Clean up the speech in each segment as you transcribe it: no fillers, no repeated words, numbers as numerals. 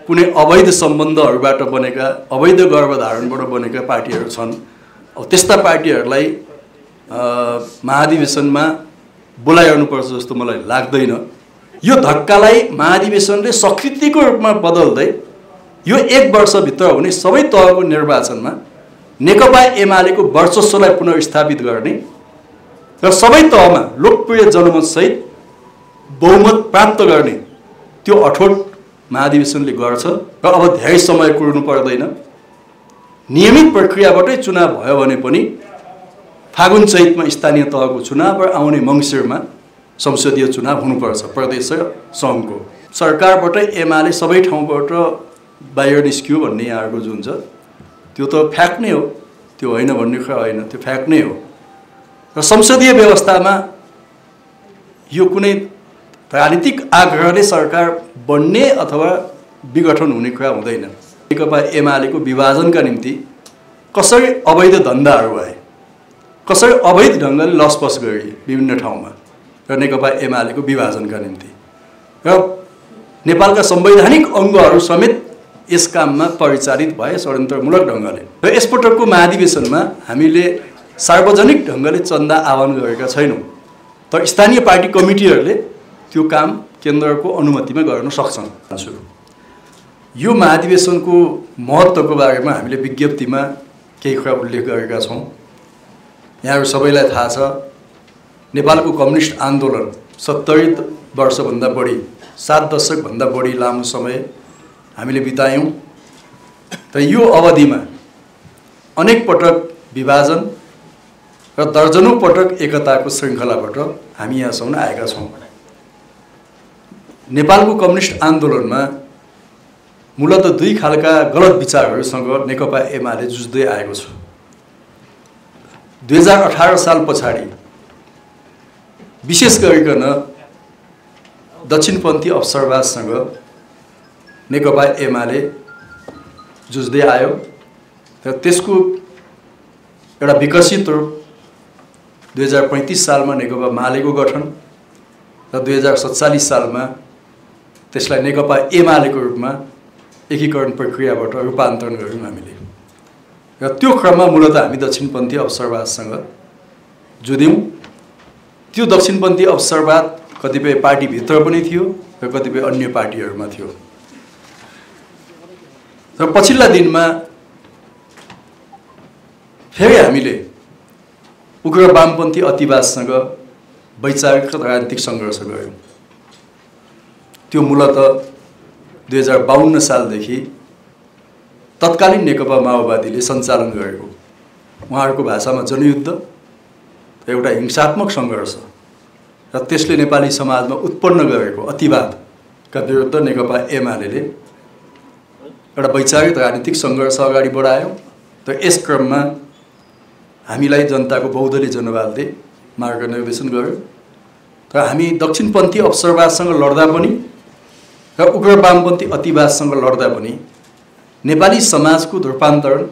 कुनै अवैध सम्बन्धहरूबाट बनेका अवैध गर्भधारणबाट बनेका पार्टीहरू छन्। अब त्यस्ता पार्टीहरूलाई महाधिवेशनमा बोलाइरहनुपर्छ जस्तो मलाई लाग्दैन। यो धक्कालाई महाधिवेशनले स्वीकृतिको रूपमा बदल्दै यो 1 वर्षभित्र हुने सबै तहको निर्वाचनमा नेकपा एमालेको वर्चस्वलाई पुनर्स्थापित गर्ने र सबै तहमा लोकप्रिय जनमतसहित बहुमत प्राप्त गर्ने त्यो अठोट महाधिवेशनले गर्छ र अब धेरै समय कुर्नु पर्दैन। नियमित प्रक्रियाबाटै चुनाव भयो भने पनि फागुन चैतमा स्थानीय तहको चुनाव र आउने मङ्सिरमा संसदीय चुनाव हुनुपर्छ प्रदेश र सङ्घको। सरकारबाट एमाले सबै ठाउँबाट बाहिर निस्कियो भन्ने यहाँहरूको जुन छ त्यो त फ्याक्ट नै हो, त्यो होइन भन्ने कुरा होइन, त्यो फ्याक्ट नै हो। र संसदीय व्यवस्थामा यो कुनै राजनीतिक आग्रहले सरकार बन्ने अथवा विघटन हुने कुरा हुँदैन। नेकपा एमालेको विभाजनका निम्ति कसरी अवैध धन्दाहरू आए, कसरी अवैध ढङ्गले लसपस गरिए विभिन्न ठाउँमा र नेकपा एमालेको विभाजनका निम्ति र नेपालका संवैधानिक अङ्गहरू समेत यस काममा परिचालित भए षड्यन्त्रमूलक ढङ्गले। र यसपटकको महाधिवेशनमा हामीले सार्वजनिक ढङ्गले चन्दा आह्वान गरेका छैनौँ, तर स्थानीय पार्टी कमिटीहरूले त्यो काम केन्द्रको अनुमतिमा गर्न सक्छन्। यो महाधिवेशनको महत्त्वको बारेमा हामीले विज्ञप्तिमा केही कुरा उल्लेख गरेका छौँ। यहाँहरू सबैलाई थाहा छ, नेपालको कम्युनिस्ट आन्दोलन 70 वर्षभन्दा बढी 7 दशकभन्दा बढी लामो समय हामीले बितायौँ र यो अवधिमा अनेक पटक विभाजन र दर्जनौं पटक एकताको श्रृङ्खलाबाट हामी यहाँसम्म आएका छौँ। नेपालको कम्युनिस्ट आन्दोलनमा मूलत 2 खालका गलत विचारहरूसँग नेकपा एमाले जुझ्दै आएको छ। 2018 साल पछाडि विशेष गरिकन दक्षिणपन्थी अवसरवादसँग नेकपा एमाले जुझ्दै आयो र त्यसको एउटा विकसित रूप 2035 सालमा नेकपा मालेको गठन र 2047 सालमा त्यसलाई नेकपा एमालेको रूपमा एकीकरण प्रक्रियाबाट रूपान्तरण गर्यौँ हामीले। र त्यो क्रममा मूलत हामी दक्षिणपन्थी अवसरवादसँग जुध्यौँ। त्यो दक्षिणपन्थी अवसरवाद कतिपय पार्टीभित्र पनि थियो र कतिपय अन्य पार्टीहरूमा थियो। र पछिल्ला दिनमा फेरि हामीले उग्र वामपन्थी अतिवादसँग वैचारिक र राजनीतिक सङ्घर्ष गऱ्यौँ। त्यो मूलत 2052 सालदेखि तत्कालीन नेकपा माओवादीले सञ्चालन गरेको उहाँहरूको भाषामा जनयुद्ध एउटा हिंसात्मक सङ्घर्ष र त्यसले नेपाली समाजमा उत्पन्न गरेको अतिवादका विरुद्ध नेकपा एमाले एउटा वैचारिक राजनीतिक सङ्घर्ष अगाडि बढायो। र यस क्रममा हामीलाई जनताको बहुदलीय जनवादले मार्गनिर्देशन गर्यो र हामी दक्षिणपन्थी अवसरवादसँग लड्दा पनि र उग्र वामपन्थी अतिवादसँग लड्दा पनि नेपाली समाजको रूपान्तरण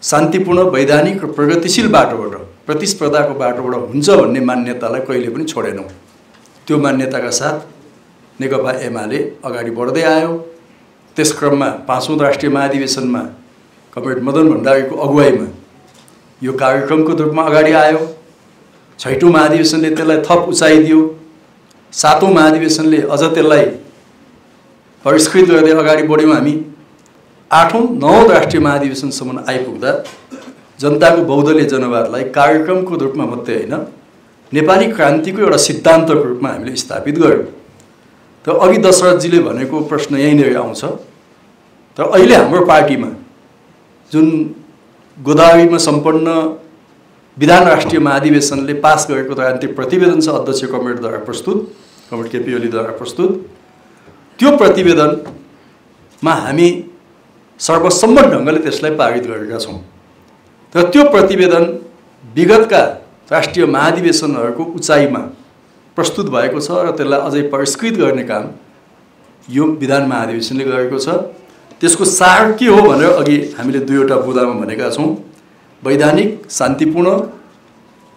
शान्तिपूर्ण वैधानिक र प्रगतिशील बाटोबाट प्रतिस्पर्धाको बाटोबाट हुन्छ भन्ने मान्यतालाई कहिले पनि छोडेनौँ। त्यो मान्यताका साथ नेकपा एमाले अगाडि बढ्दै आयो। त्यस क्रममा 5औं राष्ट्रिय महाधिवेशनमा कमरेड मदन भण्डारीको अगुवाईमा यो कार्यक्रमको रूपमा अगाडि आयो। 6औं महाधिवेशनले त्यसलाई थप उचाइ दियो। 7औं महाधिवेशनले अझ त्यसलाई परिष्कृत गर्दै अगाडि बढ्यौँ हामी। 8औं 9औं राष्ट्रिय महाधिवेशनसम्म आइपुग्दा जनताको बहुदलीय जनवादलाई कार्यक्रमको रूपमा मात्रै होइन नेपाली क्रान्तिको एउटा सिद्धान्तको रूपमा हामीले स्थापित गर्यौँ। त अघि दशरथजीले भनेको प्रश्न यहीँनिर आउँछ। तर अहिले हाम्रो पार्टीमा जुन गोदावरीमा सम्पन्न विधान राष्ट्रिय महाधिवेशनले पास गरेको राजनीतिक प्रतिवेदन छ अध्यक्ष कमरेडद्वारा प्रस्तुत, कमरेड केपी ओलीद्वारा प्रस्तुत, त्यो प्रतिवेदनमा हामी सर्वसम्मत ढङ्गले त्यसलाई पारित गरेका छौँ। र त्यो प्रतिवेदन विगतका राष्ट्रिय महाधिवेशनहरूको उचाइमा प्रस्तुत भएको छ र त्यसलाई अझै परिष्कृत गर्ने काम यो विधान महाधिवेशनले गरेको छ। त्यसको सार के हो भनेर अघि हामीले 2वटा बुँदामा भनेका छौँ। वैधानिक शान्तिपूर्ण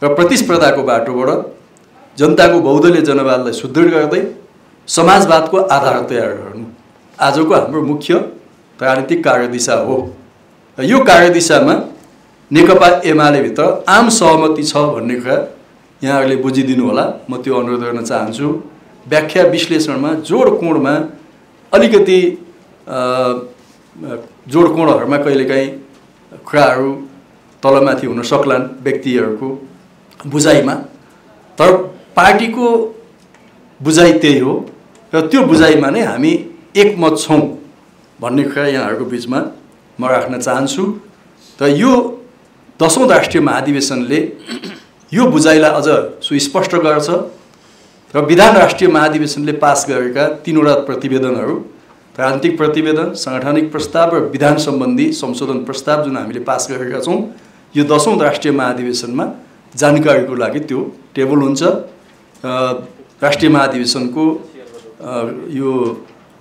र प्रतिस्पर्धाको बाटोबाट जनताको बहुदलीय जनवादलाई सुदृढ गर्दै समाजवादको आधार तयार गर्नु, आजको हाम्रो मुख्य राजनीतिक कार्यदिशा हो। यो कार्यदिशामा नेकपा एमाले भित्र आम सहमति छ भन्ने कुरा यहाँहरूले बुझिदिनु होला। म त्यो अनुरोध गर्न चाहन्छु। व्याख्या विश्लेषणमा जोडकोणमा अलिकति जोडकोणहरूमा कहिलेकाहीँ कुराहरू तलमाथि हुन सक्लान् व्यक्तिहरूको बुझाइमा, तर पार्टीको बुझाइ त्यही हो र त्यो बुझाइमा नै हामी एकमत छौँ भन्ने कुरा यहाँहरूको बिचमा म राख्न चाहन्छु। र यो 10औं राष्ट्रिय महाधिवेशनले यो बुझाइलाई अझ सुस्पष्ट गर्छ र विधान राष्ट्रिय महाधिवेशनले पास गरेका 3वटा प्रतिवेदनहरू, राजनीतिक प्रतिवेदन, सांगठनिक प्रस्ताव र विधान सम्बन्धी संशोधन प्रस्ताव जुन हामीले पास गरेका छौँ, यो 10औं राष्ट्रिय महाधिवेशनमा जानकारीको लागि त्यो टेबल हुन्छ। राष्ट्रिय महाधिवेशनको यो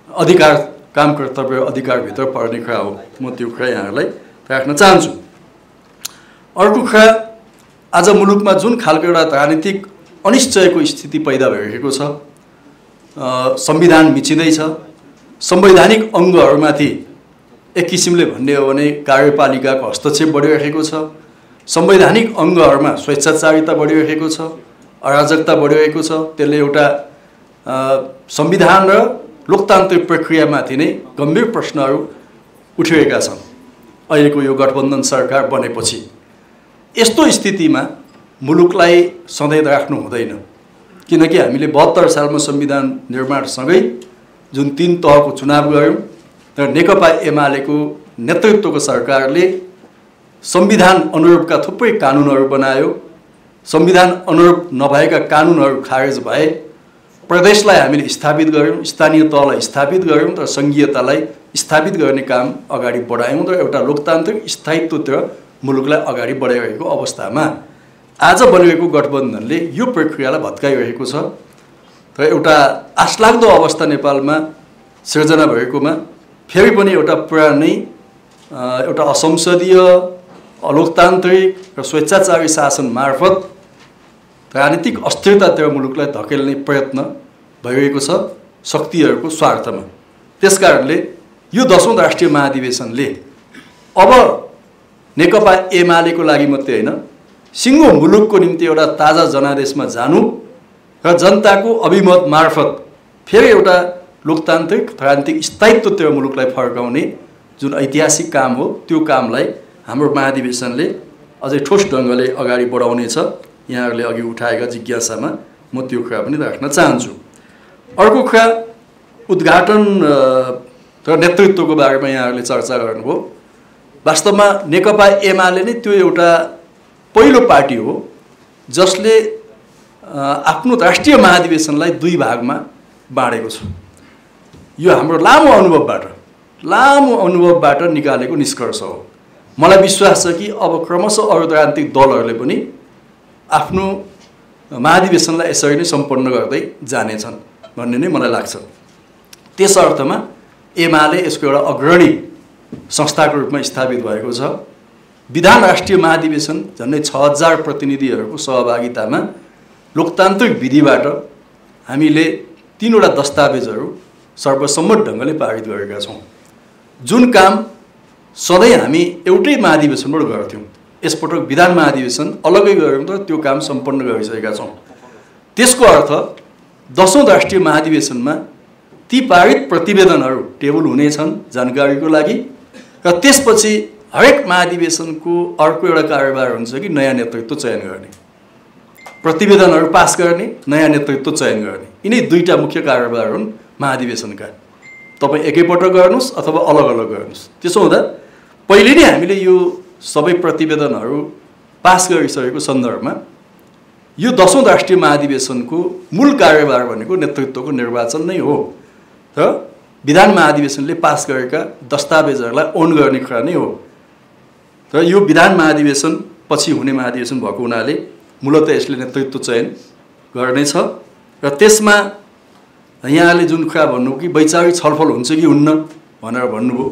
अधिकार, काम कर्तव्य अधिकारभित्र पर्ने कुरा हो। म त्यो कुरा यहाँहरूलाई राख्न चाहन्छु। अर्को कुरा, आज मुलुकमा जुन खालको एउटा राजनीतिक अनिश्चयको स्थिति पैदा भइरहेको छ, संविधान मिचिँदैछ, संवैधानिक अङ्गहरूमाथि एक किसिमले भन्ने हो भने कार्यपालिकाको हस्तक्षेप बढिरहेको छ, संवैधानिक अङ्गहरूमा स्वेच्छाचारिता बढिरहेको छ, अराजकता बढिरहेको छ। त्यसले एउटा संविधान र लोकतान्त्रिक प्रक्रियामाथि नै गम्भीर प्रश्नहरू उठिरहेका छन् अहिलेको यो गठबन्धन सरकार बनेपछि। यस्तो स्थितिमा मुलुकलाई सधैँ राख्नु हुँदैन, किनकि हामीले 72 सालमा संविधान निर्माणसँगै जुन 3 तहको चुनाव गऱ्यौँ र नेकपा एमालेको नेतृत्वको सरकारले संविधान अनुरूपका थुप्रै कानुनहरू बनायो। संविधान अनुरूप नभएका कानुनहरू खारेज भए। प्रदेशलाई हामीले स्थापित गऱ्यौँ, स्थानीय तहलाई स्थापित गऱ्यौँ र सङ्घीयतालाई स्थापित गर्ने काम अगाडि बढायौँ र एउटा लोकतान्त्रिक स्थायित्वतिर मुलुकलाई अगाडि बढाइरहेको अवस्थामा आज बनेको गठबन्धनले यो प्रक्रियालाई भत्काइरहेको छ र एउटा आशलाग्दो अवस्था नेपालमा सिर्जना भएकोमा फेरि पनि एउटा पुरानै एउटा असंसदीय, अलोकतान्त्रिक र स्वेच्छाचारी शासन मार्फत राजनीतिक अस्थिरतातिर मुलुकलाई धकेल्ने प्रयत्न भइरहेको छ शक्तिहरूको स्वार्थमा। त्यसकारणले यो 10औं राष्ट्रिय महाधिवेशनले अब नेकपा एमालेको लागि मात्रै होइन, सिङ्गो मुलुकको निम्ति एउटा ताजा जनादेशमा जानु र जनताको अभिमत मार्फत फेरि एउटा लोकतान्त्रिक राजनीतिक स्थायित्वतिर मुलुकलाई फर्काउने जुन ऐतिहासिक काम हो, त्यो कामलाई हाम्रो महाधिवेशनले अझै ठोस ढङ्गले अगाडि बढाउनेछ। यहाँहरूले अघि उठाएका जिज्ञासामा म त्यो कुरा पनि राख्न चाहन्छु। अर्को कुरा, उद्घाटन र नेतृत्वको बारेमा यहाँहरूले चर्चा गर्नुभयो। वास्तवमा नेकपा एमाले नै त्यो एउटा पहिलो पार्टी हो जसले आफ्नो राष्ट्रिय महाधिवेशनलाई 2 भागमा बाँडेको छ। यो हाम्रो लामो अनुभवबाट निकालेको निष्कर्ष हो। मलाई विश्वास छ कि अब क्रमशः अरू राजनीतिक दलहरूले पनि आफ्नो महाधिवेशनलाई यसरी नै सम्पन्न गर्दै जानेछन् भन्ने नै मलाई लाग्छ। त्यस अर्थमा एमाले यसको एउटा अग्रणी संस्थाको रूपमा स्थापित भएको छ। विधान राष्ट्रिय महाधिवेशन झन्डै 6000 प्रतिनिधिहरूको सहभागितामा लोकतान्त्रिक विधिबाट हामीले 3वटा दस्तावेजहरू सर्वसम्मत ढङ्गले पारित गरेका छौँ। जुन काम सधैँ हामी एउटै महाधिवेशनबाट गर्थ्यौँ, यसपटक विधान महाधिवेशन अलग्गै गऱ्यौँ तर त्यो काम सम्पन्न गरिसकेका छौँ। त्यसको अर्थ 10औं राष्ट्रिय महाधिवेशनमा ती पारित प्रतिवेदनहरू टेबल हुनेछन् जानकारीको लागि र त्यसपछि हरेक महाधिवेशनको अर्को एउटा कार्यभार हुन्छ कि नयाँ नेतृत्व चयन गर्ने, प्रतिवेदनहरू पास गर्ने, नयाँ नेतृत्व चयन गर्ने। यिनै 2टा मुख्य कार्यभार हुन् महाधिवेशनका। तपाईँ एकैपटक गर्नुहोस् अथवा अलग अलग गर्नुहोस्। त्यसो हुँदा पहिले नै हामीले यो सबै प्रतिवेदनहरू पास गरिसकेको सन्दर्भमा यो 10औं राष्ट्रिय महाधिवेशनको मूल कार्यभार भनेको नेतृत्वको निर्वाचन नै हो र विधान महाधिवेशनले पास गरेका दस्तावेजहरूलाई ओन गर्ने कुरा नै हो। र यो विधान महाधिवेशन पछि हुने महाधिवेशन भएको हुनाले मूलतः यसले नेतृत्व चयन गर्नेछ र त्यसमा यहाँले जुन कुरा भन्नुभयो कि वैचारिक छलफल हुन्छ कि हुन्न भनेर भन्नुभयो।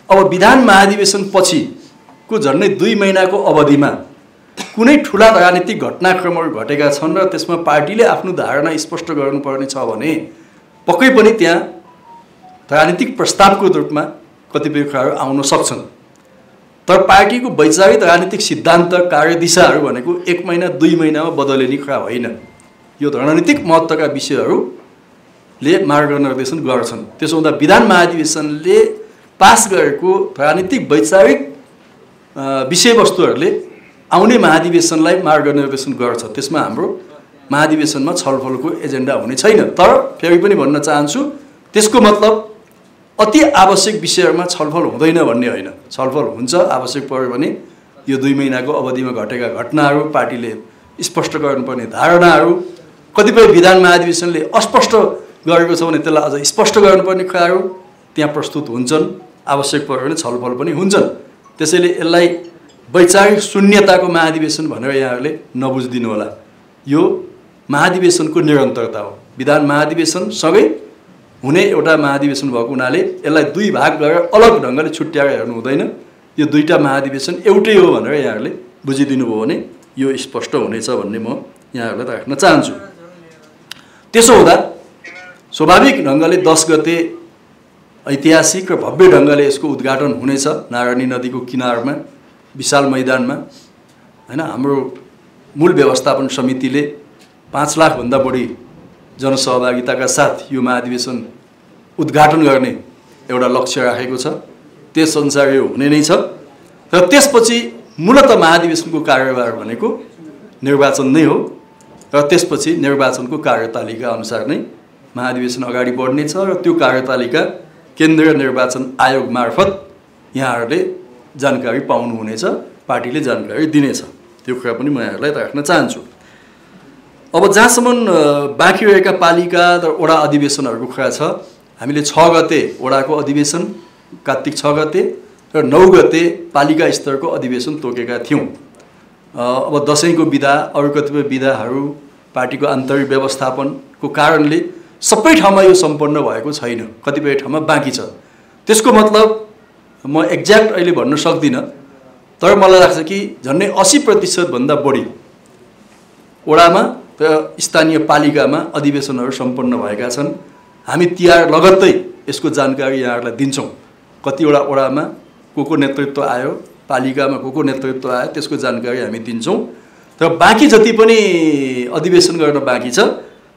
अब विधान महाधिवेशन पछिको झन्डै 2 महिनाको अवधिमा कुनै ठुला राजनीतिक घटनाक्रमहरू घटेका छन् र त्यसमा पार्टीले आफ्नो धारणा स्पष्ट गर्नुपर्ने छ भने पक्कै पनि त्यहाँ राजनीतिक प्रस्तावको रूपमा कतिपय कुराहरू आउन सक्छन्, तर पार्टीको वैचारिक राजनीतिक सिद्धान्त कार्यदिशाहरू भनेको 1 महिना 2 महिनामा बदलिने कुरा होइन। यो रणनीतिक महत्त्वका विषयहरूले मार्गनिर्देशन गर्छन्। त्यसो हुँदा विधान महाधिवेशनले पास गरेको राजनीतिक वैचारिक विषयवस्तुहरूले आउने महाधिवेशनलाई मार्गनिर्देशन गर्छ। त्यसमा हाम्रो महाधिवेशनमा छलफलको एजेन्डा हुने छैन। तर फेरि पनि भन्न चाहन्छु, त्यसको मतलब अति आवश्यक विषयहरूमा छलफल हुँदैन भन्ने होइन। छलफल हुन्छ, आवश्यक पर्यो भने यो 2 महिनाको अवधिमा घटेका घटनाहरू, पार्टीले स्पष्ट गर्नुपर्ने धारणाहरू, कतिपय विधान महाधिवेशनले अस्पष्ट गरेको छ भने त्यसलाई अझ स्पष्ट गर्नुपर्ने कुराहरू त्यहाँ प्रस्तुत हुन्छन्। आवश्यक पर्यो भने छलफल पनि हुन्छन्। त्यसैले यसलाई वैचारिक शून्यताको महाधिवेशन भनेर यहाँहरूले नबुझिदिनु होला। यो महाधिवेशनको निरन्तरता हो। विधान महाधिवेशनसँगै हुने एउटा महाधिवेशन भएको हुनाले यसलाई 2 भाग गरेर अलग ढङ्गले छुट्याएर हेर्नु हुँदैन। यो 2टा महाधिवेशन एउटै हो भनेर यहाँहरूले बुझिदिनु भयो भने यो स्पष्ट हुनेछ भन्ने म यहाँहरूलाई राख्न चाहन्छु। त्यसो हुँदा स्वाभाविक ढङ्गले 10 गते ऐतिहासिक र भव्य ढङ्गले यसको उद्घाटन हुनेछ नारायणी नदीको किनारमा विशाल मैदानमा, हैन। हाम्रो मूल व्यवस्थापन समितिले 5 लाखभन्दा बढी जनसहभागिताका साथ यो महाधिवेशन उद्घाटन गर्ने एउटा लक्ष्य राखेको छ। त्यसअनुसार यो हुने नै छ। र त्यसपछि मूलतः महाधिवेशनको कार्यभार भनेको निर्वाचन नै हो र त्यसपछि निर्वाचनको कार्यतालिका अनुसार नै महाधिवेशन अगाडि बढ्नेछ र त्यो कार्यतालिका केन्द्रीय निर्वाचन आयोग मार्फत यहाँहरूले जानकारी पाउनुहुनेछ, पार्टीले जानकारी दिनेछ। त्यो कुरा पनि म यहाँहरूलाई राख्न चाहन्छु। अब जहाँसम्म बाँकी रहेका पालिका र वडा अधिवेशनहरूको कुरा छ, हामीले 6 गते वडाको अधिवेशन, कार्तिक 6 गते र 9 गते पालिका स्तरको अधिवेशन तोकेका थियौँ। अब दसैँको बिदा, अरू कतिपय बिदाहरू, पार्टीको आन्तरिक व्यवस्थापनको कारणले सबै ठाउँमा यो सम्पन्न भएको छैन, कतिपय ठाउँमा बाँकी छ। त्यसको मतलब म एक्ज्याक्ट अहिले भन्न सक्दिनँ, तर मलाई लाग्छ कि झन्डै 80% भन्दा बढी वडामा र स्थानीय पालिकामा अधिवेशनहरू सम्पन्न भएका छन्। हामी तिहार लगत्तै यसको जानकारी यहाँहरूलाई दिन्छौँ। कतिवटा वडामा को नेतृत्व आयो, पालिकामा को नेतृत्व आयो, त्यसको जानकारी हामी दिन्छौँ। र बाँकी जति पनि अधिवेशन गर्न बाँकी छ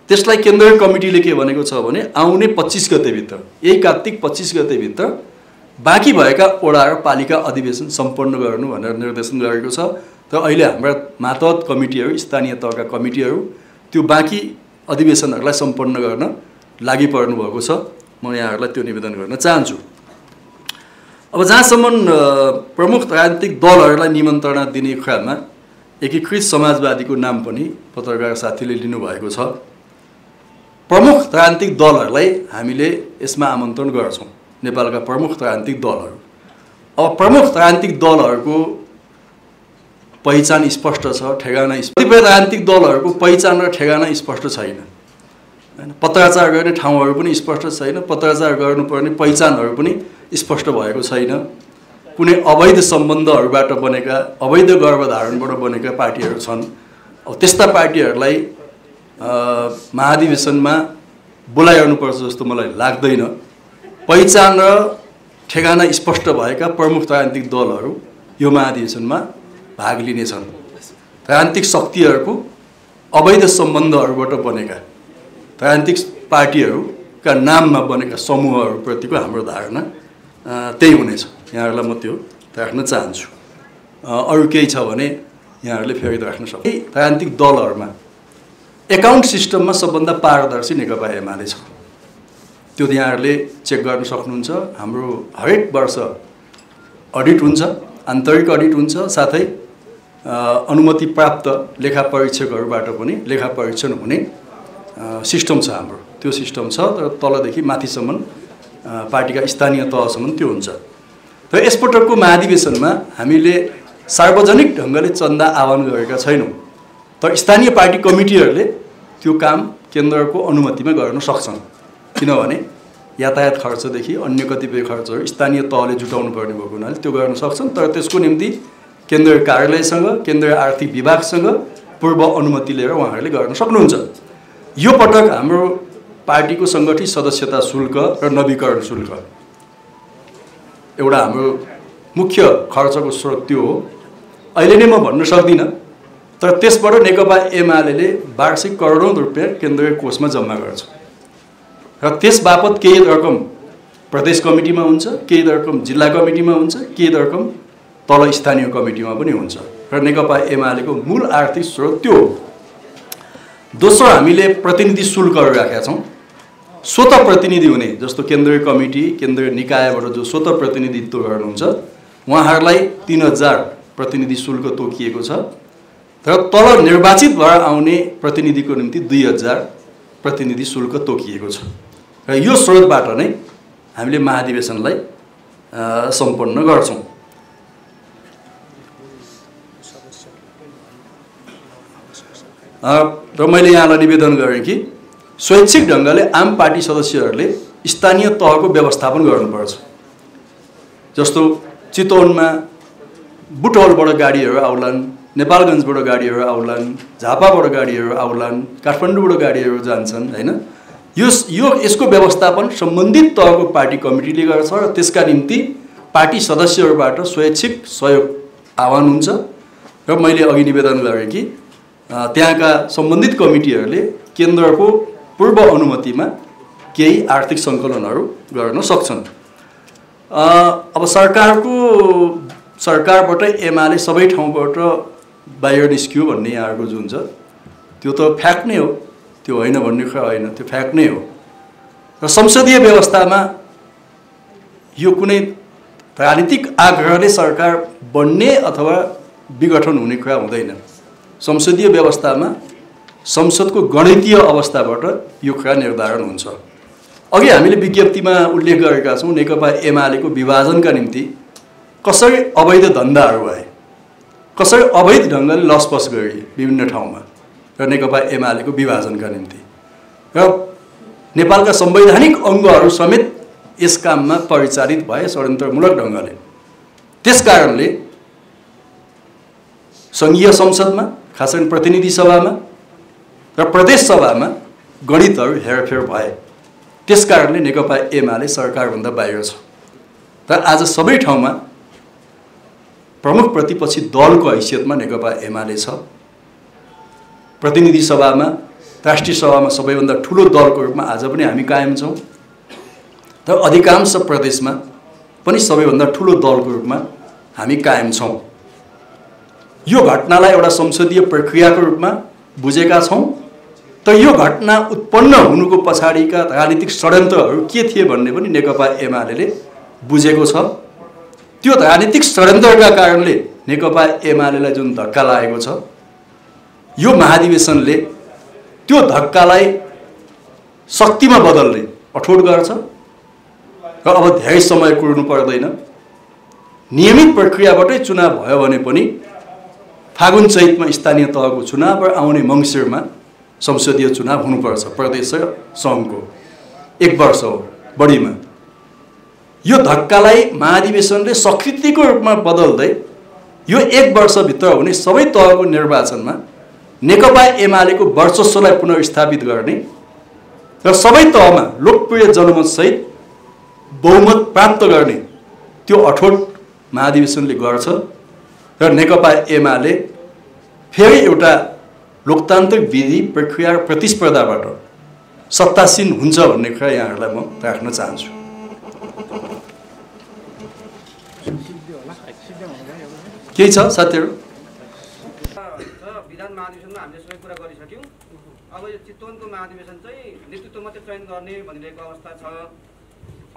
त्यसलाई केन्द्रीय कमिटीले के भनेको छ भने आउने 25 गतेभित्र, यही कार्तिक 25 गतेभित्र बाँकी भएका वडा र पालिका अधिवेशन सम्पन्न गर्नु भनेर निर्देशन गरेको छ। र अहिले हाम्रा मातहत कमिटीहरू, स्थानीय तहका कमिटीहरू त्यो बाँकी अधिवेशनहरूलाई सम्पन्न गर्न लागि पर्नु भएको छ। म यहाँहरूलाई त्यो निवेदन गर्न चाहन्छु। अब जहाँसम्म प्रमुख राजनीतिक दलहरूलाई निमन्त्रणा दिने कुरामा एकीकृत समाजवादीको नाम पनि पत्रकार साथीले लिनुभएको छ। प्रमुख राजनीतिक दलहरूलाई हामीले यसमा आमन्त्रण गर्छौँ, नेपालका प्रमुख राजनीतिक दलहरू। अब प्रमुख राजनीतिक दलहरूको पहिचान स्पष्ट छ, ठेगाना कतिपय राजनीतिक दलहरूको पहिचान र ठेगाना स्पष्ट छैन, हैन। पत्राचार गर्ने ठाउँहरू पनि स्पष्ट छैन, पत्राचार गर्नुपर्ने पहिचानहरू पनि स्पष्ट भएको छैन। कुनै अवैध सम्बन्धहरूबाट बनेका, अवैध गर्भधारणबाट बनेका पार्टीहरू छन्। अब त्यस्ता पार्टीहरूलाई महाधिवेशनमा बोलाइरहनुपर्छ जस्तो मलाई लाग्दैन। पहिचान र ठेगाना स्पष्ट भएका प्रमुख राजनीतिक दलहरू यो महाधिवेशनमा भाग लिनेछन्। राजनीतिक शक्तिहरूको अवैध सम्बन्धहरूबाट बनेका राजनीतिक पार्टीहरूका नाममा बनेका समूहहरूप्रतिको हाम्रो धारणा त्यही हुनेछ। यहाँहरूलाई म त्यो राख्न चाहन्छु। अरू केही छ भने यहाँहरूले फेरि राख्न सक्छ। राजनीतिक दलहरूमा एकाउन्ट सिस्टममा सबभन्दा पारदर्शी नेकपा एमाले छ। त्यो यहाँहरूले चेक गर्न सक्नुहुन्छ। हाम्रो हरेक वर्ष अडिट हुन्छ, आन्तरिक अडिट हुन्छ, साथै अनुमति प्राप्त लेखा परीक्षकहरूबाट पनि लेखा परीक्षण हुने सिस्टम छ हाम्रो। त्यो सिस्टम छ र तलदेखि माथिसम्म पार्टीका स्थानीय तहसम्म त्यो हुन्छ। र यसपटकको महाधिवेशनमा हामीले सार्वजनिक ढङ्गले चन्दा आह्वान गरेका छैनौँ, तर स्थानीय पार्टी कमिटीहरूले त्यो काम केन्द्रको अनुमतिमा गर्न सक्छन्। किनभने यातायात खर्चदेखि अन्य कतिपय खर्चहरू स्थानीय तहले जुटाउनु पर्ने भएको हुनाले त्यो गर्न सक्छन्। तर त्यसको निम्ति केन्द्रीय कार्यालयसँग, केन्द्रीय आर्थिक विभागसँग पूर्व अनुमति लिएर उहाँहरूले गर्न सक्नुहुन्छ। यो पटक हाम्रो पार्टीको सङ्गठित सदस्यता शुल्क र नवीकरण शुल्क एउटा हाम्रो मुख्य खर्चको स्रोत त्यो हो। अहिले नै म भन्न सक्दिनँ, तर त्यसबाट नेकपा एमाले वार्षिक करोडौँ रुपियाँ केन्द्रीय कोषमा जम्मा गर्छ र त्यस बापत केही रकम प्रदेश कमिटीमा हुन्छ, केही रकम जिल्ला कमिटीमा हुन्छ, केही रकम तल स्थानीय कमिटीमा पनि हुन्छ र नेकपा एमालेको मूल आर्थिक स्रोत त्यो हो। दोस्रो, हामीले प्रतिनिधि शुल्कहरू राखेका छौँ। स्वतः प्रतिनिधि हुने जस्तो केन्द्रीय कमिटी, केन्द्रीय निकायबाट जो स्वतः प्रतिनिधित्व गर्नुहुन्छ उहाँहरूलाई 3000 प्रतिनिधि शुल्क तोकिएको छ र तल निर्वाचित भएर आउने प्रतिनिधिको निम्ति 2000 प्रतिनिधि शुल्क तोकिएको छ र यो स्रोतबाट नै हामीले महाधिवेशनलाई सम्पन्न गर्छौँ। र मैले यहाँलाई निवेदन गरेँ कि स्वैच्छिक ढङ्गले आम पार्टी सदस्यहरूले स्थानीय तहको व्यवस्थापन गर्नुपर्छ। जस्तो चितवनमा बुटवलबाट गाडीहरू आउलान्, नेपालगञ्जबाट गाडीहरू आउलान्, झापाबाट गाडीहरू आउलान्, काठमाडौँबाट गाडीहरू जान्छन् हैन। यसको व्यवस्थापन सम्बन्धित तहको पार्टी कमिटीले गर्छ र त्यसका निम्ति पार्टी सदस्यहरूबाट स्वैच्छिक सहयोग आह्वान हुन्छ र मैले अघि निवेदन गरेँ कि त्यहाँका सम्बन्धित कमिटीहरूले केन्द्रको पूर्व अनुमतिमा केही आर्थिक सङ्कलनहरू गर्न सक्छन्। अब सरकारबाट एमाले सबै ठाउँबाट बाहिर निस्कियो भन्ने यहाँहरूको जुन छ त्यो त फ्याक्ट नै हो, त्यो होइन भन्ने कुरा होइन, त्यो फ्याक्ट नै हो। र संसदीय व्यवस्थामा यो कुनै राजनीतिक आग्रहले सरकार बन्ने अथवा विघटन हुने कुरा हुँदैन। संसदीय व्यवस्थामा संसदको गणितीय अवस्थाबाट यो कुरा निर्धारण हुन्छ। अघि हामीले विज्ञप्तिमा उल्लेख गरेका छौँ नेकपा एमालेको विभाजनका निम्ति कसरी अवैध धन्दाहरू भए, कसरी अवैध ढङ्गले लसपस गरिए विभिन्न ठाउँमा र नेकपा एमालेको विभाजनका निम्ति र नेपालका संवैधानिक अङ्गहरू समेत यस काममा परिचालित भए षड्यन्त्रमूलक ढङ्गले। त्यसकारणले सङ्घीय संसदमा, खास गरी प्रतिनिधि सभामा र प्रदेश सभामा गणितहरू हेरफेर भए। त्यसकारणले नेकपा एमाले सरकारभन्दा बाहिर छ र आज सबै ठाउँमा प्रमुख प्रतिपक्षी दलको हैसियतमा नेकपा एमाले छ। प्रतिनिधि सभामा, राष्ट्रिय सभामा सबैभन्दा ठुलो दलको रूपमा आज पनि हामी कायम छौँ र अधिकांश प्रदेशमा पनि सबैभन्दा ठुलो दलको रूपमा हामी कायम छौँ। यो घटनालाई एउटा संसदीय प्रक्रियाको रूपमा बुझेका छौँ, तर यो घटना उत्पन्न हुनुको पछाडिका राजनीतिक षड्यन्त्रहरू के थिए भन्ने पनि नेकपा एमाले बुझेको छ। त्यो राजनीतिक षड्यन्त्रका कारणले नेकपा एमालेलाई जुन धक्का लागेको छ, यो महाधिवेशनले त्यो धक्कालाई शक्तिमा बदल्ने अठोट गर्छ र अब धेरै समय कुर्नु पर्दैन। नियमित प्रक्रियाबाटै चुनाव भयो भने पनि फागुन चैतमा स्थानीय तहको चुनाव र आउने मङ्सिरमा संसदीय चुनाव हुनुपर्छ। प्रदेश र सङ्घको 1 वर्ष हो बढीमा। यो धक्कालाई महाधिवेशनले स्वीकृतिको रूपमा बदल्दै यो 1 वर्षभित्र हुने सबै तहको निर्वाचनमा नेकपा एमालेको वर्चस्वलाई पुनर्स्थापित गर्ने र सबै तहमा लोकप्रिय जनमतसहित बहुमत प्राप्त गर्ने त्यो अठोट महाधिवेशनले गर्छ र नेकपा एमाले फेरि एउटा लोकतान्त्रिक विधि प्रक्रिया र प्रतिस्पर्धाबाट सत्तासीन हुन्छ भन्ने कुरा यहाँहरूलाई म राख्न चाहन्छु। केही छ साथीहरू? विधान महाधिवेशनमा हामीले सबै कुरा गरिसक्यौँ। अब यो चितवनको महाधिवेशन चाहिँ नेतृत्व मात्रै चयन गर्ने भनिरहेको अवस्था छ।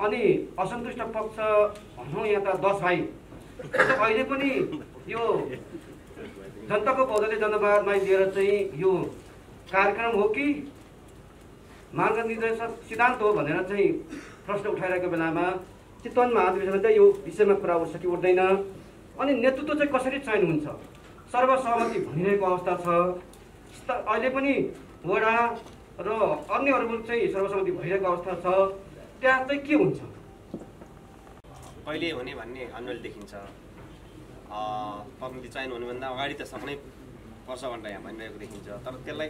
अनि असन्तुष्ट पक्ष भनौँ यहाँ त 10 भाइ अहिले पनि यो जनताको बहुदलीय जनतावादमा लिएर चाहिँ यो कार्यक्रम हो कि मार्ग निर्देशक सिद्धान्त हो भनेर चाहिँ प्रश्न उठाइरहेको बेलामा चितवन महाधिवेशनमा चाहिँ यो विषयमा कुरा उठ्छ कि उठ्दैन, अनि नेतृत्व चाहिँ कसरी चयन हुन्छ, सर्वसहमति भनिरहेको अवस्था छ। अहिले पनि वडा र अन्यहरू चाहिँ सर्वसहमति भइरहेको अवस्था छ। त्यहाँ चाहिँ के हुन्छ, कहिले हुने भन्ने अन्यल देखिन्छ। प्रतिनिधि चयन हुनुभन्दा अगाडि त सक्नै पर्छ भनेर यहाँ भनिरहेको देखिन्छ। तर त्यसलाई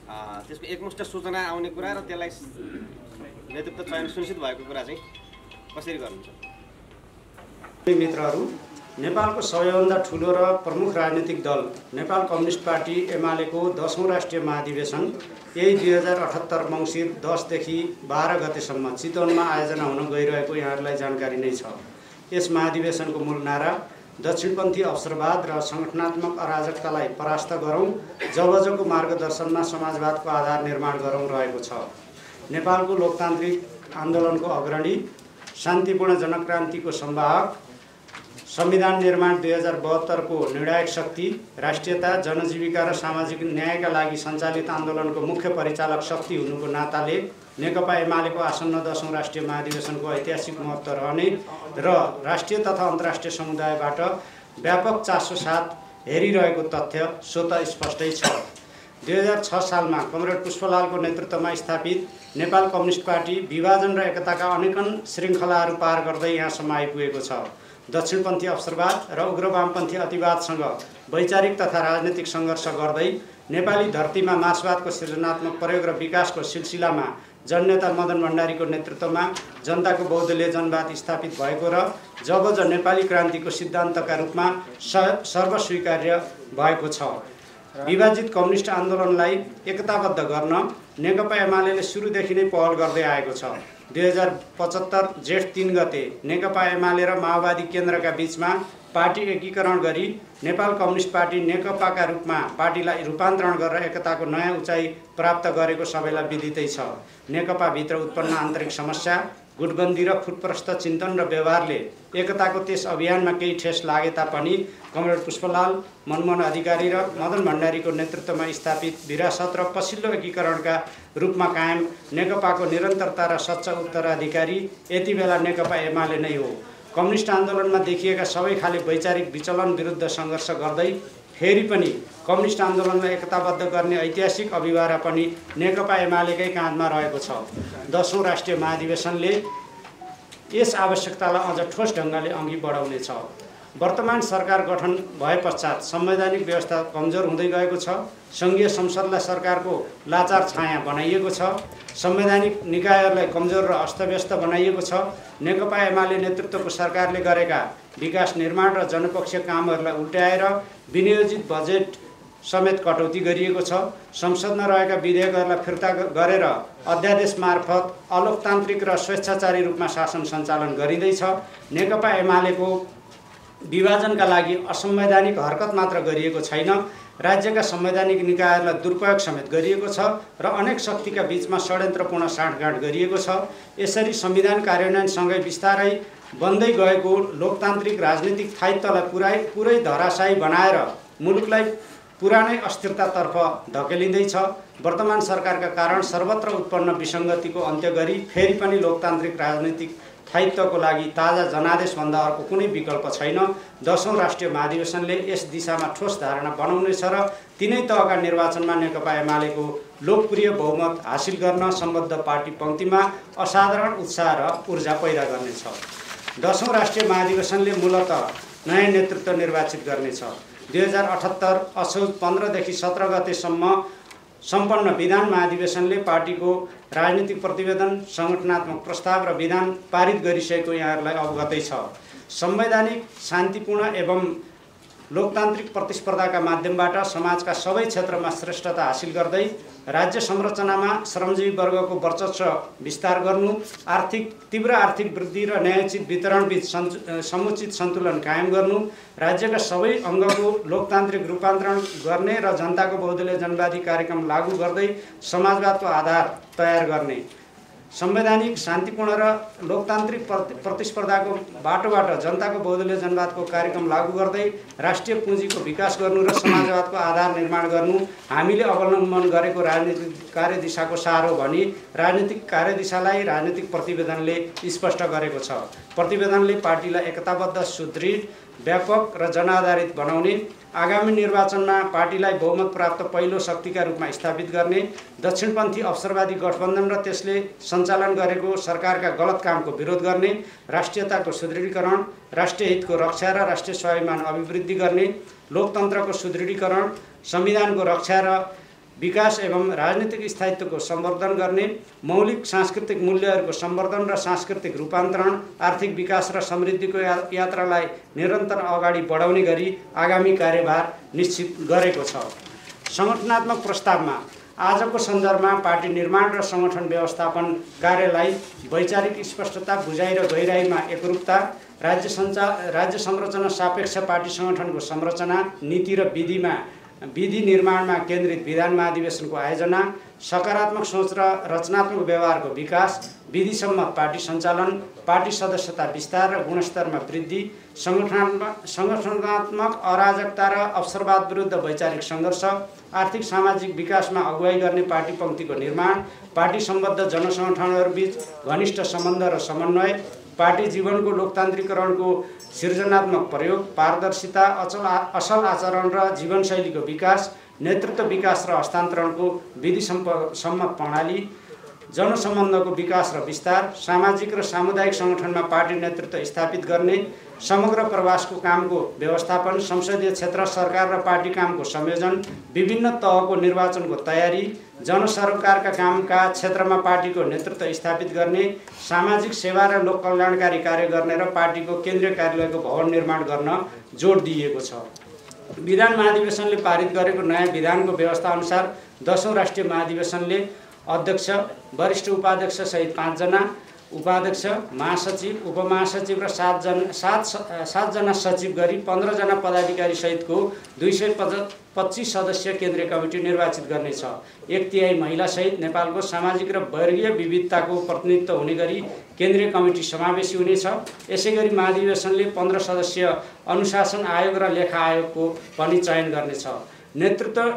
त्यसको एकमुष्ट सूचना आउने कुरा र त्यसलाई नेतृत्व चयन सुनिश्चित भएको कुरा चाहिँ कसरी गर्नुहुन्छ? मित्रहरू, नेपालको सबैभन्दा ठुलो र प्रमुख राजनीतिक दल नेपाल कम्युनिस्ट पार्टी एमालेको 10औं राष्ट्रिय महाधिवेशन यही 2078 मङ्सिर 10 देखि 12 गतेसम्म चितवनमा आयोजना हुन गइरहेको यहाँहरूलाई जानकारी नै छ। यस महाधिवेशनको मूल नारा दक्षिणपन्थी अवसरवाद र संगठनात्मक अराजकतालाई परास्त गरौँ, जबजको मार्गदर्शनमा समाजवादको आधार निर्माण गरौँ रहेको छ। नेपालको लोकतान्त्रिक आन्दोलनको अग्रणी, शान्तिपूर्ण जनक्रान्तिको संवाहक, संविधान निर्माण 2072 को निर्णायक शक्ति, राष्ट्रियता, जनजीविका र सामाजिक न्यायका लागि सञ्चालित आन्दोलनको मुख्य परिचालक शक्ति हुनुको नाताले नेकपा एमालेको आसन्न 10औं राष्ट्रिय महाधिवेशनको ऐतिहासिक महत्त्व रहने र राष्ट्रिय तथा अन्तर्राष्ट्रिय समुदायबाट व्यापक चासो साथ हेरिरहेको तथ्य स्वतः स्पष्टै छ। 2006 सालमा कमरेड पुष्पलालको नेतृत्वमा स्थापित नेपाल कम्युनिस्ट पार्टी विभाजन र एकताका अनेकन श्रृङ्खलाहरू पार गर्दै यहाँसम्म आइपुगेको छ। दक्षिणपन्थी अवसरवाद र उग्र वामपन्थी अतिवादसँग वैचारिक तथा राजनीतिक सङ्घर्ष गर्दै नेपाली धरतीमा मार्क्सवादको सृजनात्मक प्रयोग र विकासको सिलसिलामा जननेता मदन भण्डारीको नेतृत्वमा जनताको बहुदलीय जनवाद स्थापित भएको र जब नेपाली क्रान्तिको सिद्धान्तका रूपमा सर्वस्वीकार्य भएको छ। विभाजित कम्युनिस्ट आन्दोलनलाई एकताबद्ध गर्न नेकपा एमाले सुरुदेखि नै पहल गर्दै आएको छ। 2075 जेठ 3 गते नेकपा एमाले र माओवादी केन्द्रका बीचमा पार्टी एकीकरण गरी नेपाल कम्युनिस्ट पार्टी नेकपाका रूपमा पार्टीलाई रूपान्तरण गरेर एकताको नयाँ उचाइ प्राप्त गरेको सबैलाई विदितै छ। नेकपाभित्र उत्पन्न आन्तरिक समस्या, गुटबन्दी र फुटप्रस्त चिन्तन र व्यवहारले एकताको त्यस अभियानमा केही ठेस लागे तापनि कमरेड पुष्पलाल, मनमोहन अधिकारी र मदन भण्डारीको नेतृत्वमा स्थापित विरासत र पछिल्लो एकीकरणका रूपमा कायम नेकपाको निरन्तरता र सच्चा उत्तराधिकारी यति बेला नेकपा एमाले नै हो। कम्युनिस्ट आन्दोलनमा देखिएका सबै खाले वैचारिक विचलन विरुद्ध सङ्घर्ष गर्दै फेरि पनि कम्युनिस्ट आन्दोलनलाई एकताबद्ध गर्ने ऐतिहासिक अभिभारा पनि नेकपा एमालेकै काँधमा रहेको छ। 10औं राष्ट्रिय महाधिवेशनले यस आवश्यकतालाई अझ ठोस ढङ्गले अघि बढाउनेछ। वर्तमान सरकार गठन भए पश्चात संवैधानिक व्यवस्था कमजोर हुँदै गएको छ। सङ्घीय संसदलाई सरकारको लाचार छाया बनाइएको छ। संवैधानिक निकायहरूलाई कमजोर र अस्तव्यस्त बनाइएको छ। नेकपा एमाले नेतृत्वको सरकारले गरेका विकास निर्माण र जनपक्षीय कामहरूलाई उल्टाएर विनियोजित बजेट समेत कटौती गरिएको छ। संसदमा रहेका विधेयकहरूलाई फिर्ता गरेर अध्यादेश मार्फत अलोकतान्त्रिक र स्वेच्छाचारी रूपमा शासन सञ्चालन गरिँदैछ। नेकपा एमालेको विभाजनका लागि असंवैधानिक हरकत मात्र गरिएको छैन, राज्यका संवैधानिक निकायहरूलाई दुरुपयोग समेत गरिएको छ र अनेक शक्तिका बीचमा षड्यन्त्रपूर्ण साँठगाँठ गरिएको छ। यसरी संविधान कार्यान्वयनसँगै बिस्तारै बन्दै गएको लोकतान्त्रिक राजनीतिक स्थायित्वलाई पुरै धराशायी बनाएर मुलुकलाई पुरानै अस्थिरतातर्फ धकेलिँदैछ। वर्तमान सरकारका कारण सर्वत्र उत्पन्न विसङ्गतिको अन्त्य गरी फेरि पनि लोकतान्त्रिक राजनीतिक स्थायित्वको लागि ताजा जनादेशभन्दा अर्को कुनै विकल्प छैन। 10औं राष्ट्रिय महाधिवेशनले यस दिशामा ठोस धारणा बनाउनेछ र तिनै तहका निर्वाचनमा नेकपा एमालेको लोकप्रिय बहुमत हासिल गर्न सम्बद्ध पार्टी पङ्क्तिमा असाधारण उत्साह र ऊर्जा पैदा गर्नेछ। 10औं राष्ट्रिय महाधिवेशनले मूलतः नयाँ नेतृत्व निर्वाचित गर्नेछ। 2078 असोज 15 देखि 17 गतेसम्म सम्पन्न विधान महाधिवेशनले पार्टीको राजनीतिक प्रतिवेदन, संगठनात्मक प्रस्ताव र विधान पारित गरिसकेको यहाँहरूलाई अवगतै छ। संवैधानिक, शान्तिपूर्ण एवं लोकतान्त्रिक प्रतिस्पर्धाका माध्यमबाट समाजका सबै क्षेत्रमा श्रेष्ठता हासिल गर्दै राज्य संरचनामा श्रमजीवी वर्गको वर्चस्व विस्तार गर्नु, तीव्र आर्थिक वृद्धि र न्यायोचित वितरणबीच समुचित सन्तुलन कायम गर्नु, राज्यका सबै अङ्गको लोकतान्त्रिक रूपान्तरण गर्ने र जनताको बहुदलीय जनवादी कार्यक्रम लागू गर्दै समाजवादको आधार तयार गर्ने, संवैधानिक, शान्तिपूर्ण र लोकतान्त्रिक प्रतिस्पर्धाको बाटोबाट जनताको बहुदलीय जनवादको कार्यक्रम लागू गर्दै राष्ट्रिय पुँजीको विकास गर्नु र समाजवादको आधार निर्माण गर्नु हामीले अवलम्बन गरेको राजनीतिक कार्यदिशाको सार हो भनी राजनीतिक कार्यदिशालाई राजनीतिक प्रतिवेदनले स्पष्ट गरेको छ। प्रतिवेदनले पार्टीलाई एकताबद्ध, सुदृढ, व्यापक र जनआधारित बनाउने, आगामी निर्वाचनमा पार्टीलाई बहुमत प्राप्त पहिलो शक्तिका रूपमा स्थापित गर्ने, दक्षिणपन्थी अवसरवादी गठबन्धन र त्यसले सञ्चालन गरेको सरकारका गलत कामको विरोध गर्ने, राष्ट्रियताको सुदृढीकरण, राष्ट्रिय हितको रक्षा र राष्ट्रिय स्वाभिमान अभिवृद्धि गर्ने, लोकतन्त्रको सुदृढीकरण, संविधानको रक्षा र विकास एवं राजनीतिक स्थायित्वको सम्वर्धन गर्ने, मौलिक सांस्कृतिक मूल्यहरूको सम्वर्धन र सांस्कृतिक रूपान्तरण, आर्थिक विकास र समृद्धिको यात्रालाई निरन्तर अगाडि बढाउने गरी आगामी कार्यभार निश्चित गरेको छ। सङ्गठनात्मक प्रस्तावमा आजको सन्दर्भमा पार्टी निर्माण र सङ्गठन व्यवस्थापन कार्यलाई वैचारिक स्पष्टता, बुझाइ र गहिराइमा एकरूपता, राज्य संरचना सापेक्ष पार्टी सङ्गठनको संरचना, नीति र विधि निर्माणमा केन्द्रित विधान महाधिवेशनको आयोजना, सकारात्मक सोच र रचनात्मक व्यवहारको विकास, विधिसम्मत पार्टी सञ्चालन, पार्टी सदस्यता विस्तार र गुणस्तरमा वृद्धि, सङ्गठनात्मक अराजकता र अवसरवाद विरुद्ध वैचारिक सङ्घर्ष, आर्थिक सामाजिक विकासमा अगुवाई गर्ने पार्टी पङ्क्तिको निर्माण, पार्टी सम्बद्ध जनसङ्गठनहरूबीच घनिष्ठ सम्बन्ध र समन्वय, पार्टी जीवनको लोकतान्त्रिकरणको सृजनात्मक प्रयोग, पारदर्शिता, असल आचरण र जीवनशैलीको विकास, नेतृत्व विकास र हस्तान्तरणको विधिसम्मत प्रणाली, जनसम्बन्धको विकास र विस्तार, सामाजिक र सामुदायिक सङ्गठनमा पार्टी नेतृत्व स्थापित गर्ने, समग्र प्रवासको कामको व्यवस्थापन, संसदीय क्षेत्र सरकार र पार्टी कामको संयोजन, विभिन्न तहको निर्वाचनको तयारी, जनसरोकारका कामका क्षेत्रमा पार्टीको नेतृत्व स्थापित गर्ने, सामाजिक सेवा र लोक कल्याणकारी कार्य गर्ने र पार्टीको केन्द्रीय कार्यालयको भवन निर्माण गर्न जोड दिइएको छ। विधान महाधिवेशनले पारित गरेको नयाँ विधानको व्यवस्था अनुसार 10औं राष्ट्रिय महाधिवेशनले अध्यक्ष, वरिष्ठ उपाध्यक्ष सहित 5 जना, उपाध्यक्ष, महासचिव, उपमहासचिव र 7 जना सचिव गरी 15 जना पदाधिकारी सहितको 225 सदस्यीय केन्द्रीय कमिटी निर्वाचित गर्नेछ। 1/3 महिला सहित नेपालको सामाजिक र वर्गीय विविधताको प्रतिनिधित्व हुने गरी केन्द्रीय कमिटी समावेशी हुनेछ। यसैगरी महाधिवेशनले 15 सदस्यीय अनुशासन आयोग र लेखा आयोगको पनि चयन गर्नेछ। नेतृत्व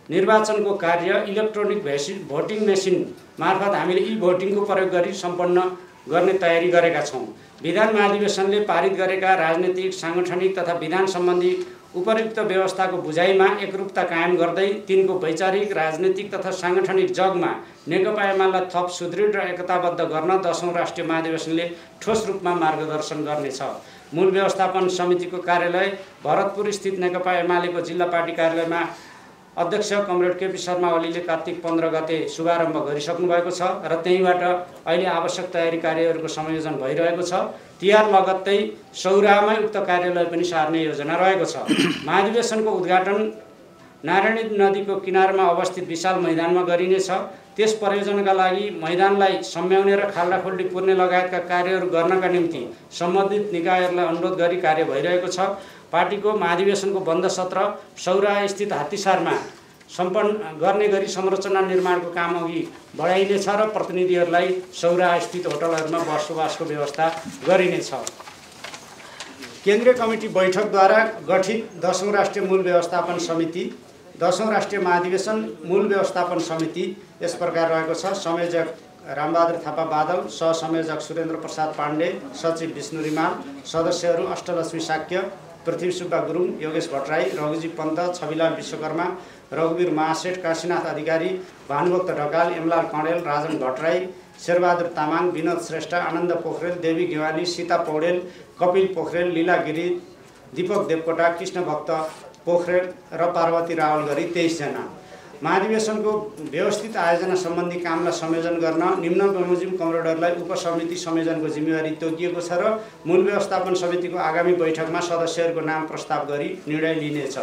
निर्वाचनको कार्य इलेक्ट्रोनिक भोटिङ मेसिन मार्फत हामीले भोटिङको प्रयोग गरी सम्पन्न गर्ने तयारी गरेका छौँ। विधान महाधिवेशनले पारित गरेका राजनीतिक, साङ्गठनिक तथा विधान सम्बन्धी उपयुक्त व्यवस्थाको बुझाइमा एकरूपता कायम गर्दै तिनको वैचारिक, राजनीतिक तथा साङ्गठनिक जगमा नेकपा एमालेलाई थप सुदृढ र एकताबद्ध गर्न 10औं राष्ट्रिय महाधिवेशनले ठोस रूपमा मार्गदर्शन गर्नेछ। मूल व्यवस्थापन समितिको कार्यालय भरतपुर स्थित नेकपा एमालेको जिल्ला पार्टी कार्यालयमा अध्यक्ष कमरेड केपी शर्मा ओलीले कार्तिक 15 गते शुभारम्भ गरिसक्नु भएको छ र त्यहीँबाट अहिले आवश्यक तयारी कार्यहरूको संयोजन भइरहेको छ। तिहार लगत्तै सौराहामै उक्त कार्यालय पनि सार्ने योजना रहेको छ। महाधिवेशनको उद्घाटन नारायणी नदीको किनारमा अवस्थित विशाल मैदानमा गरिनेछ। त्यस प्रयोजनका लागि मैदानलाई सम्याउने र खाल्डाखुल्डी पुर्ने लगायतका कार्यहरू गर्नका निम्ति सम्बन्धित निकायहरूलाई अनुरोध गरी कार्य भइरहेको छ। पार्टीको महाधिवेशनको बन्द सत्र सौराहा स्थित हात्तीसारमा सम्पन्न गर्ने गरी संरचना निर्माणको काम अघि बढाइनेछ र प्रतिनिधिहरूलाई सौराहा स्थित होटलहरूमा बसोबासको व्यवस्था गरिनेछ। केन्द्रीय कमिटी बैठकद्वारा गठित 10औं राष्ट्रिय मूल व्यवस्थापन समिति, 10औं राष्ट्रिय महाधिवेशन मूल व्यवस्थापन समिति यस प्रकार रहेको छ। संयोजक रामबहादुर थापा बादल, सहसंयोजक सुरेन्द्र प्रसाद पाण्डे, सचिव विष्णु रिमाल, सदस्यहरू अष्टलक्ष्मी साक्य, पृथ्वी सुब्बा गुरुङ, योगेश भट्टराई, रघुजी पन्त, छविलाल विश्वकर्मा, रघुवीर महासेठ, काशीनाथ अधिकारी, भानुभक्त ढकाल, एमलाल कँडेल, राजन भट्टराई, शेरबहादुर तामाङ, विनोद श्रेष्ठ, आनन्द पोखरेल, देवी गेवाली, सीता पौडेल, कपिल पोखरेल, लीला गिरी, दीपक देवकोटा, कृष्ण भक्त पोखरेल र पार्वती रावल गरी 23 जना। महाधिवेशनको व्यवस्थित आयोजना सम्बन्धी कामलाई संयोजन गर्न निम्न बमोजिम कमरेडहरूलाई उपसमिति संयोजनको जिम्मेवारी तोकिएको छ र मूल व्यवस्थापन समितिको आगामी बैठकमा सदस्यहरूको नाम प्रस्ताव गरी निर्णय लिनेछ।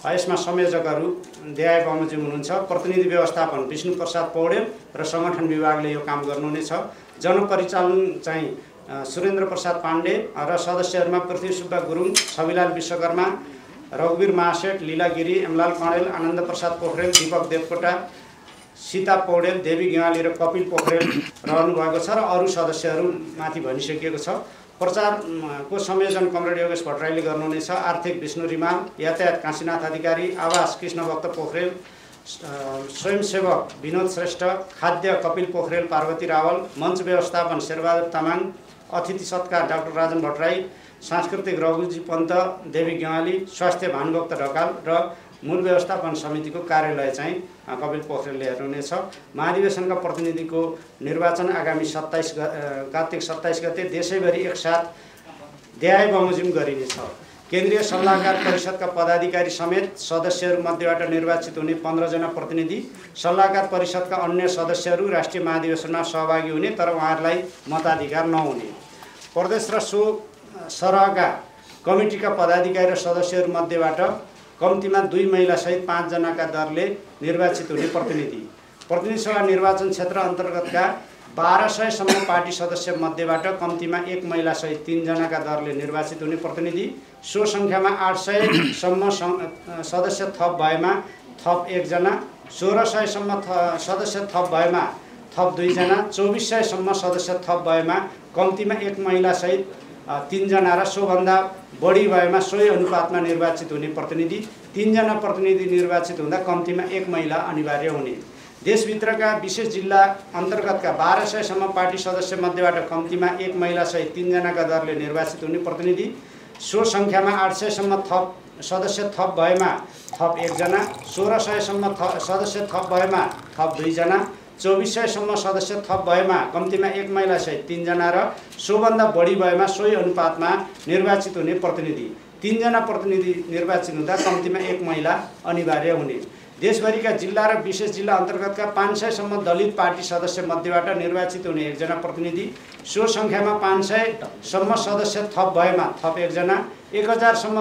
यसमा संयोजकहरू देहाय बमोजिम हुनुहुन्छ। प्रतिनिधि व्यवस्थापन विष्णु प्रसाद पौडेल र सङ्गठन विभागले यो काम गर्नुहुनेछ। जनपरिचालन चाहिँ सुरेन्द्र प्रसाद पाण्डे र सदस्यहरूमा पृथ्वी सुब्बा गुरुङ, छविलाल विश्वकर्मा, रघुवीर महासेठ, लीला गिरी, एमलाल कँडेल, आनन्द प्रसाद पोखरेल, दीपक देवकोटा, सीता पौडेल, देवी गेवाली र कपिल पोखरेल रहनुभएको छ र अरू सदस्यहरू माथि भनिसकिएको छ। प्रचारको संयोजन कमरेड योगेश भट्टराईले गर्नुहुनेछ। आर्थिक विष्णु रिमाल, यातायात काशीनाथ अधिकारी, आवास कृष्णभक्त पोखरेल, स्वयंसेवक विनोद श्रेष्ठ, खाद्य कपिल पोखरेल, पार्वती रावल, मञ्च व्यवस्थापन शेरबहादुर तामाङ, अतिथि सत्कार डाक्टर राजन भट्टराई, सांस्कृतिक रघुजी पन्त, देवी गेवाली, स्वास्थ्य भानुभक्त ढकाल र मूल व्यवस्थापन समितिको कार्यालय चाहिँ कपिल पोखरेलले हेर्नुहुनेछ। महाधिवेशनका प्रतिनिधिको निर्वाचन आगामी कार्तिक 27 गते देशैभरि एकसाथ देहाय बमोजिम गरिनेछ। केन्द्रीय सल्लाहकार परिषदका पदाधिकारी समेत सदस्यहरूमध्येबाट निर्वाचित हुने 15 जना प्रतिनिधि, सल्लाहकार परिषदका अन्य सदस्यहरू राष्ट्रिय महाधिवेशनमा सहभागी हुने तर उहाँहरूलाई मताधिकार नहुने। प्रदेश र सो सरहका कमिटीका पदाधिकारी र सदस्यहरूमध्येबाट कम्तीमा 2 महिलासहित 5 जनाका दरले निर्वाचित हुने प्रतिनिधि, प्रतिनिधि सभा निर्वाचन क्षेत्र अन्तर्गतका 1200 सम्म पार्टी सदस्य मध्येबाट कम्तीमा 1 महिलासहित 3 जनाका दरले निर्वाचित हुने प्रतिनिधि, सो सङ्ख्यामा 800 सम्म सदस्य थप भएमा थप 1 जना, 1600 सम्म सदस्य थप भएमा थप 2 जना, 2400 सम्म सदस्य थप भएमा कम्तीमा 1 महिलासहित 3 जना र सोभन्दा बढी भएमा सोही अनुपातमा निर्वाचित हुने प्रतिनिधि, 3 जना प्रतिनिधि निर्वाचित हुँदा कम्तीमा 1 महिला अनिवार्य हुने। देशभित्रका विशेष जिल्ला अन्तर्गतका 1200 सम्म पार्टी सदस्य मध्येबाट कम्तीमा 1 महिलासहित 3 जनाका दरले निर्वाचित हुने प्रतिनिधि, सो सङ्ख्यामा 800 सम्म थप सदस्य थप भएमा थप 1 जना, 1600 सम्म सदस्य थप भएमा थप 2 जना, 2400 सम्म सदस्य थप भएमा कम्तीमा 1 महिलासहित 3 जना र सोभन्दा बढी भएमा सोही अनुपातमा निर्वाचित हुने प्रतिनिधि, 3 जना प्रतिनिधि निर्वाचित हुँदा कम्तीमा 1 महिला अनिवार्य हुने। देशभरिका जिल्ला र विशेष जिल्ला अन्तर्गतका 500 सम्म दलित पार्टी सदस्य मध्येबाट निर्वाचित हुने 1 जना प्रतिनिधि, सो सङ्ख्यामा 500 सम्म सदस्य थप भएमा थप 1 जना, 1000 सम्म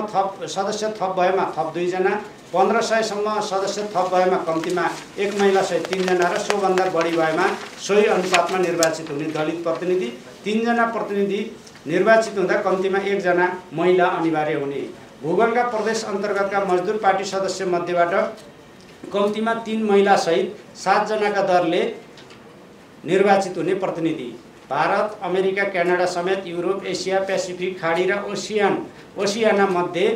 सदस्य थप भएमा थप 2 जना, 1500 सम्म सदस्य थप भएमा कम्तीमा 1 महिलासहित 3 जना र सोभन्दा बढी भएमा सोही अनुपातमा निर्वाचित हुने दलित प्रतिनिधि, 3 जना प्रतिनिधि निर्वाचित हुँदा कम्तीमा 1 जना महिला अनिवार्य हुने। भूगोलका प्रदेश अन्तर्गतका मजदुर पार्टी सदस्य मध्येबाट कम्तीमा 3 महिलासहित 7 जनाका दरले निर्वाचित हुने प्रतिनिधि, भारत, अमेरिका, क्यानाडा समेत युरोप, एसिया, पेसिफिक, खाडी र ओसियाना मध्ये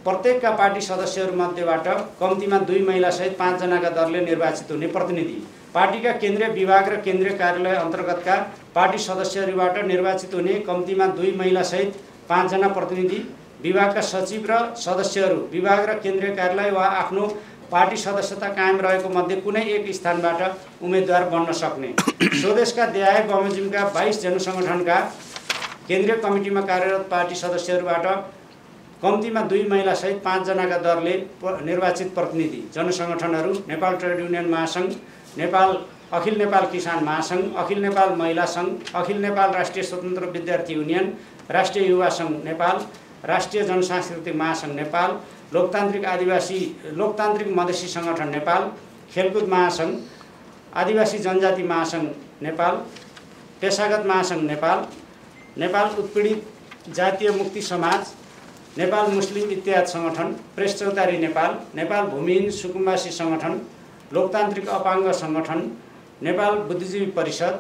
प्रत्येकका पार्टी सदस्यहरूमध्येबाट कम्तीमा 2 महिलासहित 5 जनाका दरले निर्वाचित हुने प्रतिनिधि, पार्टीका केन्द्रीय विभाग र केन्द्रीय कार्यालय अन्तर्गतका पार्टी सदस्यहरूबाट निर्वाचित हुने कम्तीमा 2 महिलासहित 5 जना प्रतिनिधि, विभागका सचिव र सदस्यहरू विभाग र केन्द्रीय कार्यालय वा आफ्नो पार्टी सदस्यता कायम रहेको मध्ये कुनै एक स्थानबाट उम्मेदवार बन्न सक्ने। स्वदेशका देहाय बमोजिमका 22 जनसङ्गठनका केन्द्रीय कमिटीमा कार्यरत पार्टी सदस्यहरूबाट कम्तीमा 2 महिलासहित 5 जनाका दरले निर्वाचित प्रतिनिधि, जनसङ्गठनहरू नेपाल ट्रेड युनियन महासङ्घ, अखिल नेपाल किसान महासङ्घ, अखिल नेपाल महिला सङ्घ, अखिल नेपाल राष्ट्रिय स्वतन्त्र विद्यार्थी युनियन, राष्ट्रिय युवा सङ्घ नेपाल, राष्ट्रिय जनसांस्कृतिक महासङ्घ नेपाल, लोकतान्त्रिक मधेसी सङ्गठन नेपाल, खेलकुद महासङ्घ, आदिवासी जनजाति महासङ्घ नेपाल, पेसागत महासङ्घ नेपाल, नेपाल उत्पीडित जातीय मुक्ति समाज, नेपाल मुस्लिम इत्याद सङ्गठन, प्रेस चौतारी नेपाल, नेपाल भूमिहीन सुकुम्बासी सङ्गठन, लोकतान्त्रिक अपाङ्ग सङ्गठन, नेपाल बुद्धिजीवी परिषद,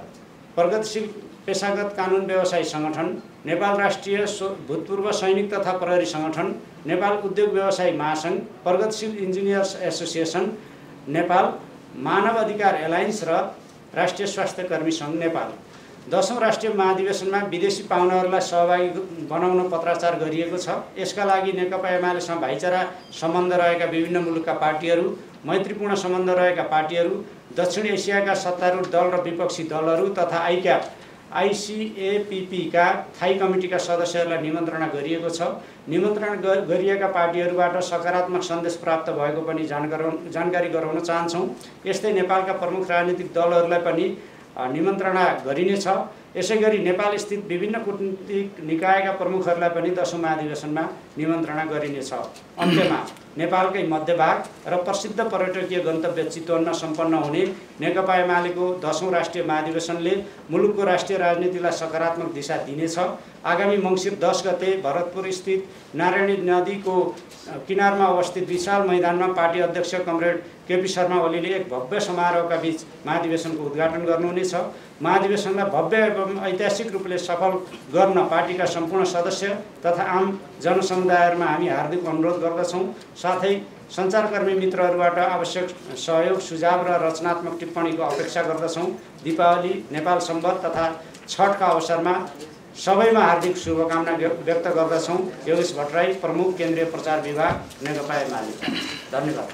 प्रगतिशील पेसागत कानुन व्यवसायी सङ्गठन, नेपाल राष्ट्रिय भूतपूर्व सैनिक तथा प्रहरी सङ्गठन, नेपाल उद्योग व्यवसायी महासङ्घ, प्रगतिशील इन्जिनियर्स एसोसिएसन नेपाल, मानव अधिकार एलायन्स र राष्ट्रिय स्वास्थ्य कर्मी सङ्घ नेपाल। 10औं राष्ट्रिय महाधिवेशनमा विदेशी पाहुनाहरूलाई सहभागी बनाउन पत्राचार गरिएको छ। यसका लागि नेकपा एमालेसँग भाइचारा सम्बन्ध रहेका विभिन्न मुलुकका पार्टीहरू, मैत्रीपूर्ण सम्बन्ध रहेका पार्टीहरू, दक्षिण एसियाका सत्तारूढ दल र विपक्षी दलहरू तथा आइसिएपिपीका थाई कमिटीका सदस्यहरूलाई निमन्त्रणा गरिएको छ। निमन्त्रणा गरिएका पार्टीहरूबाट सकारात्मक सन्देश प्राप्त भएको पनि जानकारी गराउन चाहन्छौँ। यस्तै नेपालका प्रमुख राजनीतिक दलहरूलाई पनि निमन्त्रणा गरिनेछ। यसैगरी नेपाल स्थित विभिन्न कूटनीतिक निकायका प्रमुखहरूलाई पनि 10औं महाधिवेशनमा निमन्त्रणा गरिनेछ। अन्त्यमा नेपालकै मध्यभाग र प्रसिद्ध पर्यटकीय गन्तव्य चितवनमा सम्पन्न हुने नेकपा एमालेको 10औं राष्ट्रिय महाधिवेशनले मुलुकको राष्ट्रिय राजनीतिलाई सकारात्मक दिशा दिनेछ। आगामी मङ्सिर 10 गते भरतपुर स्थित नारायणी नदीको किनारमा अवस्थित विशाल मैदानमा पार्टी अध्यक्ष कमरेड केपी शर्मा ओलीले एक भव्य समारोहका बीच महाधिवेशनको उद्घाटन गर्नुहुनेछ। महाधिवेशनलाई भव्य एवं ऐतिहासिक रूपले सफल गर्न पार्टीका सम्पूर्ण सदस्य तथा आम जनसमुदायहरूमा हामी हार्दिक अनुरोध गर्दछौँ। साथै सञ्चारकर्मी मित्रहरूबाट आवश्यक सहयोग, सुझाव र रचनात्मक टिप्पणीको अपेक्षा गर्दछौँ। दीपावली, नेपाल सम्वत तथा छठका अवसरमा सबैमा हार्दिक शुभकामना व्यक्त गर्दछौँ। योगेश भट्टराई, प्रमुख केन्द्रीय प्रचार विभाग, नेकपा एमाले। धन्यवाद।